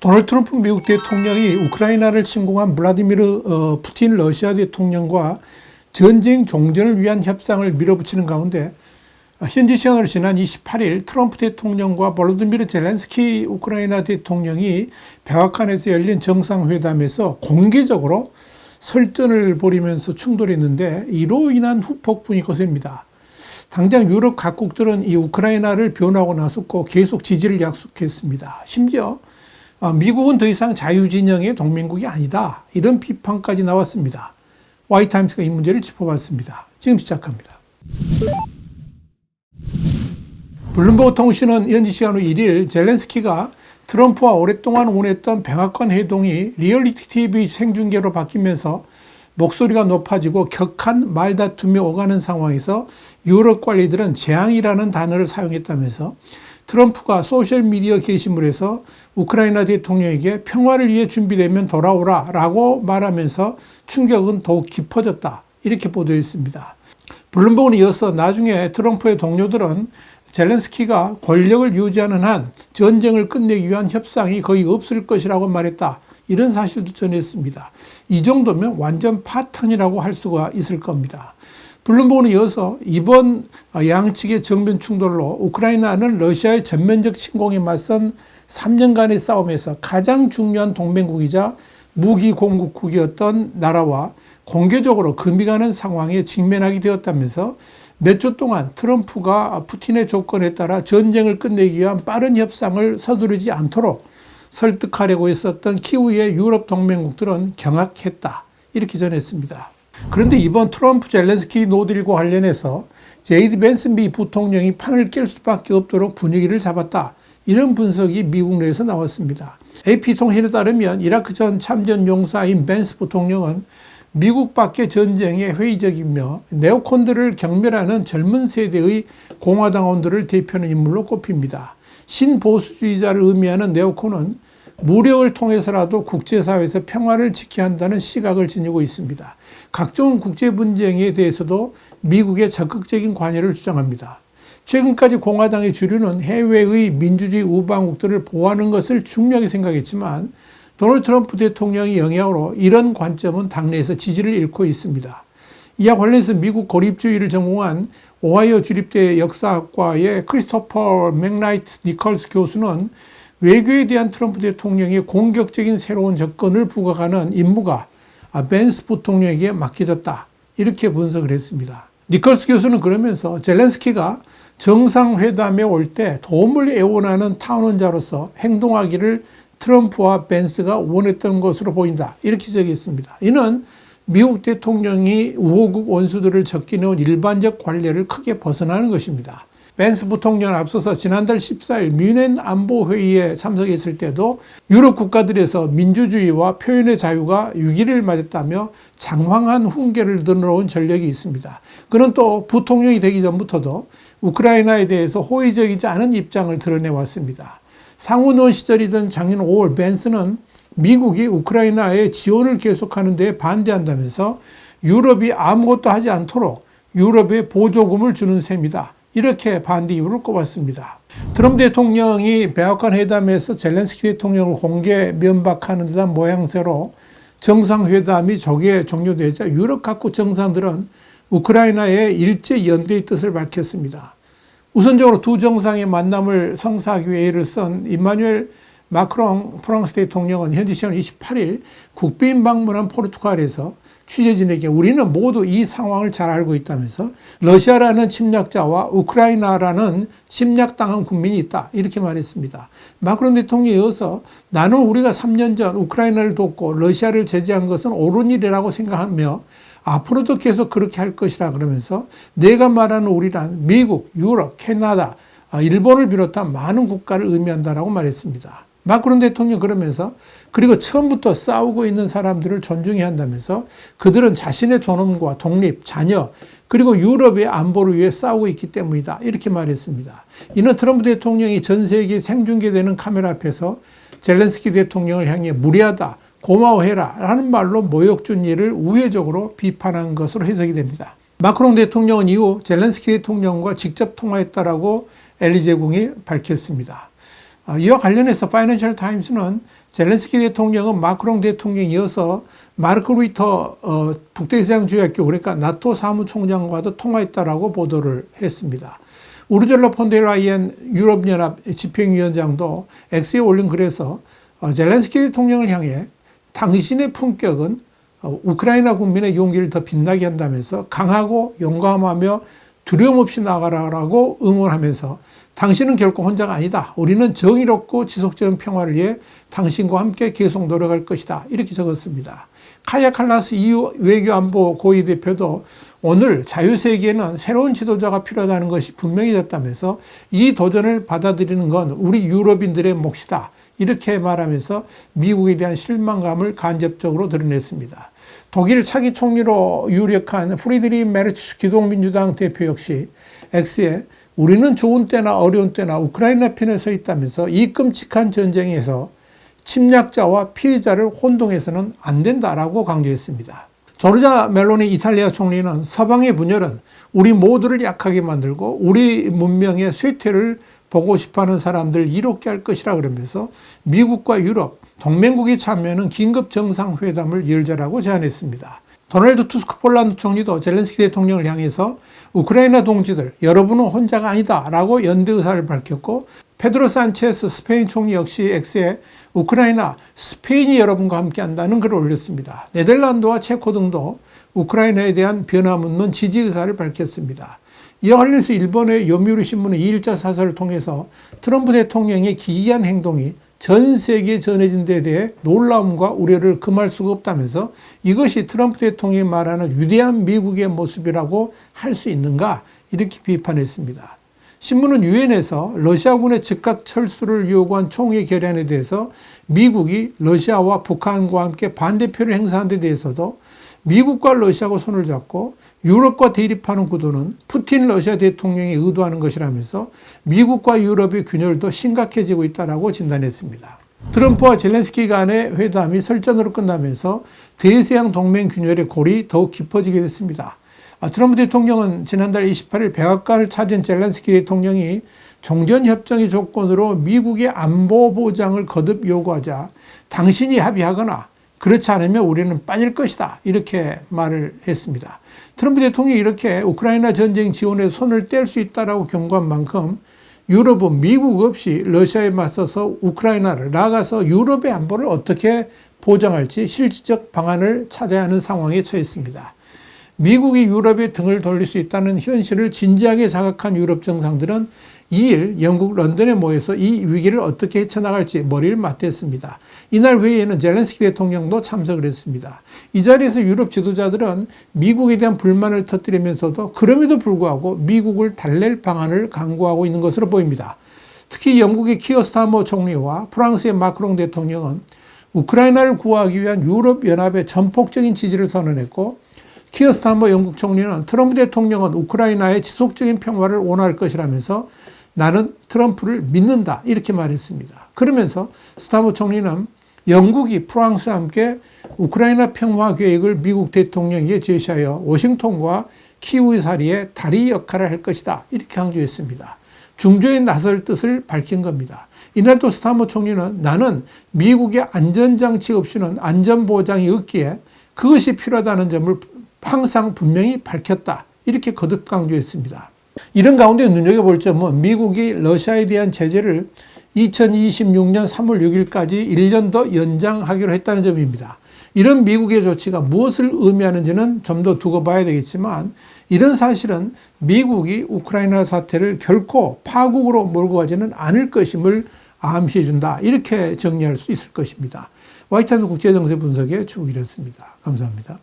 도널드 트럼프 미국 대통령이 우크라이나를 침공한 블라디미르 푸틴 러시아 대통령과 전쟁 종전을 위한 협상을 밀어붙이는 가운데 현지 시간으로 지난 28일 트럼프 대통령과 볼로디미르 젤렌스키 우크라이나 대통령이 백악관에서 열린 정상회담에서 공개적으로 설전을 벌이면서 충돌했는데 이로 인한 후폭풍이 거셉니다. 당장 유럽 각국들은 이 우크라이나를 변호하고 나섰고 계속 지지를 약속했습니다. 심지어 미국은 더 이상 자유진영의 동맹국이 아니다. 이런 비판까지 나왔습니다. 와이타임스가 이 문제를 짚어봤습니다. 지금 시작합니다. 블룸버그 통신은 현지 시간으로 1일 젤렌스키가 트럼프와 오랫동안 원했던 백악관 회동이 리얼리티 TV 생중계로 바뀌면서 목소리가 높아지고 격한 말다툼이 오가는 상황에서 유럽 관리들은 재앙이라는 단어를 사용했다면서 트럼프가 소셜미디어 게시물에서 우크라이나 대통령에게 평화를 위해 준비되면 돌아오라 라고 말하면서 충격은 더욱 깊어졌다. 이렇게 보도했습니다. 블룸버그는 이어서 나중에 트럼프의 동료들은 젤렌스키가 권력을 유지하는 한 전쟁을 끝내기 위한 협상이 거의 없을 것이라고 말했다. 이런 사실도 전했습니다. 이 정도면 완전 파탄이라고 할 수가 있을 겁니다. 블룸버그는 이어서 이번 양측의 정면 충돌로 우크라이나는 러시아의 전면적 침공에 맞선 3년간의 싸움에서 가장 중요한 동맹국이자 무기 공급국이었던 나라와 공개적으로 금이 가는 상황에 직면하게 되었다면서 몇 주 동안 트럼프가 푸틴의 조건에 따라 전쟁을 끝내기 위한 빠른 협상을 서두르지 않도록 설득하려고 했었던 키우의 유럽 동맹국들은 경악했다. 이렇게 전했습니다. 그런데 이번 트럼프 젤렌스키 노딜과 관련해서 제이디 벤스 미 부통령이 판을 깰 수밖에 없도록 분위기를 잡았다. 이런 분석이 미국 내에서 나왔습니다. AP통신에 따르면 이라크 전 참전 용사인 벤스 부통령은 미국 밖의 전쟁에 회의적이며 네오콘들을 경멸하는 젊은 세대의 공화당원들을 대표하는 인물로 꼽힙니다. 신보수주의자를 의미하는 네오콘은 무력을 통해서라도 국제사회에서 평화를 지켜야 한다는 시각을 지니고 있습니다. 각종 국제 분쟁에 대해서도 미국의 적극적인 관여를 주장합니다. 최근까지 공화당의 주류는 해외의 민주주의 우방국들을 보호하는 것을 중요하게 생각했지만 도널드 트럼프 대통령의 영향으로 이런 관점은 당내에서 지지를 잃고 있습니다. 이와 관련해서 미국 고립주의를 전공한 오하이오 주립대 역사학과의 크리스토퍼 맥나이트 니컬스 교수는 외교에 대한 트럼프 대통령의 공격적인 새로운 접근을 부각하는 임무가 벤스 부통령에게 맡겨졌다. 이렇게 분석을 했습니다. 니컬스 교수는 그러면서 젤렌스키가 정상회담에 올 때 도움을 애원하는 타원자로서 행동하기를 트럼프와 벤스가 원했던 것으로 보인다. 이렇게 지적했습니다. 이는 미국 대통령이 우호국 원수들을 적기내온 일반적 관례를 크게 벗어나는 것입니다. 벤스 부통령은 앞서서 지난달 14일 뮌헨 안보회의에 참석했을 때도 유럽 국가들에서 민주주의와 표현의 자유가 위기를 맞았다며 장황한 훈계를 늘어놓은 전력이 있습니다. 그는 또 부통령이 되기 전부터도 우크라이나에 대해서 호의적이지 않은 입장을 드러내왔습니다. 상원의원 시절이던 작년 5월 벤스는 미국이 우크라이나에 지원을 계속하는 데 반대한다면서 유럽이 아무것도 하지 않도록 유럽에 보조금을 주는 셈이다. 이렇게 반대 이유를 꼽았습니다. 트럼프 대통령이 백악관 회담에서 젤렌스키 대통령을 공개 면박하는 듯한 모양새로 정상회담이 조기에 종료되자 유럽 각국 정상들은 우크라이나의 일제 연대의 뜻을 밝혔습니다. 우선적으로 두 정상의 만남을 성사하기 위해 애를 쓴 이마누엘 마크롱 프랑스 대통령은 현지 시간 28일 국빈 방문한 포르투갈에서 취재진에게 우리는 모두 이 상황을 잘 알고 있다면서 러시아라는 침략자와 우크라이나라는 침략당한 국민이 있다. 이렇게 말했습니다. 마크롱 대통령이 이어서 나는 우리가 3년 전 우크라이나를 돕고 러시아를 제재한 것은 옳은 일이라고 생각하며 앞으로도 계속 그렇게 할 것이라 그러면서 내가 말하는 우리란 미국, 유럽, 캐나다, 일본을 비롯한 많은 국가를 의미한다라고 말했습니다. 마크롱 대통령 그러면서 그리고 처음부터 싸우고 있는 사람들을 존중해야 한다면서 그들은 자신의 존엄과 독립, 자녀 그리고 유럽의 안보를 위해 싸우고 있기 때문이다. 이렇게 말했습니다. 이는 트럼프 대통령이 전 세계에 생중계되는 카메라 앞에서 젤렌스키 대통령을 향해 무례하다. 고마워해라 라는 말로 모욕 준 일을 우회적으로 비판한 것으로 해석이 됩니다. 마크롱 대통령은 이후 젤렌스키 대통령과 직접 통화했다라고 엘리제궁이 밝혔습니다. 이와 관련해서 파이낸셜 타임스는 젤렌스키 대통령은 마크롱 대통령에 이어서 마르크 루이터 북대서양주의학교 그러니까 나토 사무총장과도 통화했다라고 보도를 했습니다. 우르줄라 폰데라이엔 유럽연합 집행위원장도 X에 올린 글에서 젤렌스키 대통령을 향해 당신의 품격은 우크라이나 국민의 용기를 더 빛나게 한다면서 강하고 용감하며 두려움 없이 나가라라고 응원하면서 당신은 결코 혼자가 아니다. 우리는 정의롭고 지속적인 평화를 위해 당신과 함께 계속 노력할 것이다. 이렇게 적었습니다. 카야 칼라스 EU 외교안보 고위 대표도 오늘 자유세계에는 새로운 지도자가 필요하다는 것이 분명해졌다면서 이 도전을 받아들이는 건 우리 유럽인들의 몫이다. 이렇게 말하면서 미국에 대한 실망감을 간접적으로 드러냈습니다. 독일 차기 총리로 유력한 프리드리히 메르츠 기독민주당 대표 역시 X에 우리는 좋은 때나 어려운 때나 우크라이나 편에 서 있다면서 이 끔찍한 전쟁에서 침략자와 피해자를 혼동해서는 안 된다라고 강조했습니다. 조르자 멜로니 이탈리아 총리는 서방의 분열은 우리 모두를 약하게 만들고 우리 문명의 쇠퇴를 보고 싶어하는 사람들 이롭게 할 것이라 그러면서 미국과 유럽, 동맹국이 참여하는 긴급 정상회담을 열자라고 제안했습니다. 도널드 투스크 폴란드 총리도 젤렌스키 대통령을 향해서 우크라이나 동지들 여러분은 혼자가 아니다 라고 연대 의사를 밝혔고 페드로 산체스 스페인 총리 역시 X에 우크라이나, 스페인이 여러분과 함께 한다는 글을 올렸습니다. 네덜란드와 체코 등도 우크라이나에 대한 변화묻는 지지 의사를 밝혔습니다. 이와 관련해서 일본의 요미우리 신문은 2일자 사설을 통해서 트럼프 대통령의 기이한 행동이 전 세계에 전해진 데 대해 놀라움과 우려를 금할 수가 없다면서 이것이 트럼프 대통령이 말하는 위대한 미국의 모습이라고 할 수 있는가 이렇게 비판했습니다. 신문은 유엔에서 러시아군의 즉각 철수를 요구한 총회 결의안에 대해서 미국이 러시아와 북한과 함께 반대표를 행사한 데 대해서도 미국과 러시아가 손을 잡고 유럽과 대립하는 구도는 푸틴 러시아 대통령이 의도하는 것이라면서 미국과 유럽의 균열도 심각해지고 있다고 진단했습니다. 트럼프와 젤렌스키 간의 회담이 설전으로 끝나면서 대서양 동맹 균열의 골이 더욱 깊어지게 됐습니다. 트럼프 대통령은 지난달 28일 백악관을 찾은 젤렌스키 대통령이 종전협정의 조건으로 미국의 안보 보장을 거듭 요구하자 당신이 합의하거나 그렇지 않으면 우리는 빠질 것이다. 이렇게 말을 했습니다. 트럼프 대통령이 이렇게 우크라이나 전쟁 지원에 손을 뗄 수 있다라고 경고한 만큼 유럽은 미국 없이 러시아에 맞서서 우크라이나를 나아가서 유럽의 안보를 어떻게 보장할지 실질적 방안을 찾아야 하는 상황에 처했습니다. 미국이 유럽에 등을 돌릴 수 있다는 현실을 진지하게 자각한 유럽 정상들은 2일 영국 런던에 모여서 이 위기를 어떻게 헤쳐나갈지 머리를 맞댔습니다. 이날 회의에는 젤렌스키 대통령도 참석을 했습니다. 이 자리에서 유럽 지도자들은 미국에 대한 불만을 터뜨리면서도 그럼에도 불구하고 미국을 달랠 방안을 강구하고 있는 것으로 보입니다. 특히 영국의 키어 스타머 총리와 프랑스의 마크롱 대통령은 우크라이나를 구하기 위한 유럽연합의 전폭적인 지지를 선언했고 키어 스타머 영국 총리는 트럼프 대통령은 우크라이나의 지속적인 평화를 원할 것이라면서 나는 트럼프를 믿는다 이렇게 말했습니다. 그러면서 스타머 총리는 영국이 프랑스와 함께 우크라이나 평화 계획을 미국 대통령에게 제시하여 워싱턴과 키우의 사이에 다리 역할을 할 것이다 이렇게 강조했습니다. 중재에 나설 뜻을 밝힌 겁니다. 이날 또 스타머 총리는 나는 미국의 안전장치 없이는 안전보장이 없기에 그것이 필요하다는 점을 항상 분명히 밝혔다 이렇게 거듭 강조했습니다. 이런 가운데 눈여겨볼 점은 미국이 러시아에 대한 제재를 2026년 3월 6일까지 1년 더 연장하기로 했다는 점입니다. 이런 미국의 조치가 무엇을 의미하는지는 좀 더 두고 봐야 되겠지만 이런 사실은 미국이 우크라이나 사태를 결코 파국으로 몰고 가지는 않을 것임을 암시해 준다 이렇게 정리할 수 있을 것입니다. 화이트하우스 국제정세 분석의 최욱이었습니다. 감사합니다.